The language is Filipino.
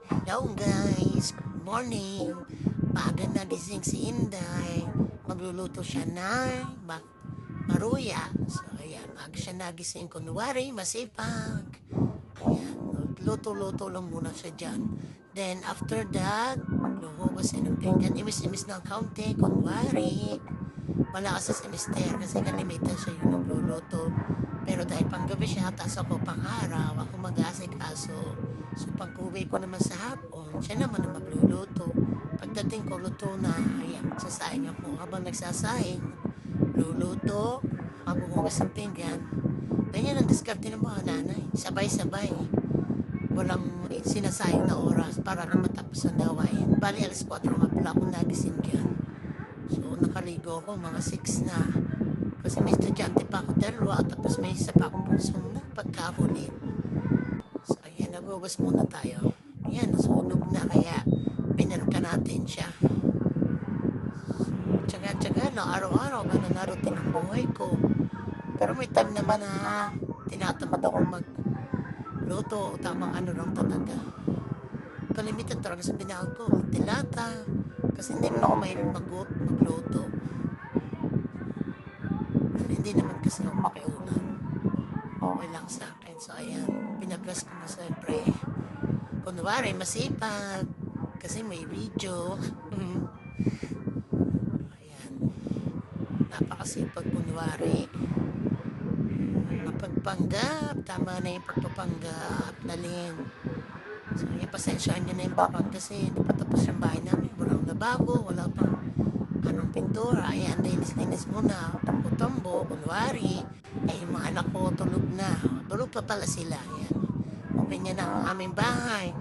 Hello guys, good morning. Maaga nagising si Inday. Magluluto siya ng maruya. So ayan, maaga siya nagising. Kunwari, masipag. Ayan, luto-luto lang muna siya dyan. Then after that, lumabas siya ng pinggan. Imis-imis ng kaunti, kunwari. Wala kasi si Mister kasi kalimitan siya yung nagluluto. Pero dahil panggabi siya, tapos ako pang araw, ako mag-asikaso. So pag-uwi ko naman sa hapon, siya naman ang magluluto. Pagdating ko, luto na, ayan, magsasaing ako. Habang nagsasaing, luluto, maghuhugas ng pinggan. Ganyan ang diskarte ng mga nanay. Sabay-sabay. Walang sinasayang na oras para na matapos ang gawain. Bali, alas 4 nga pala ako nagising dyan. So, nakaligo ako, mga 6 na. Kasi may estudyante pa ako dalawa, tapos may isa pa akong bunsong na pagkahuli. So, ayan, nagwawas muna tayo. Ayan, nasunog na, kaya pinarka natin siya. Tsaga-tsaga, no, araw-araw, ganun na routine ang buhay ko. Pero may time naman na tinatamad ako magluto, tamang ano lang talaga. Kalimitan talaga sa binahag ko, tilata. Kasi hindi naman ako mahilig magluto. Hindi naman kasi ako makiulam. Okay lang sa akin. So, ayan. Pinablas ko na siyempre. Kunwari, masipag. Kasi may video. Ayan. Napakasipag kunwari. Mapagpanggap. Tama na yung pagpapanggap. Dalhin. So, ayan, pasensyahan nyo na yung bakang kasi hindi pa tapos yung bahay namin. Walang lababo. Wala pang anong pintura. Ayan, linis-linis muna. Tambo-tambo. Kunwari. Yung mga anak ko tulog na. Tulog pa pala sila. Ayan. Open niya na ang aming bahay.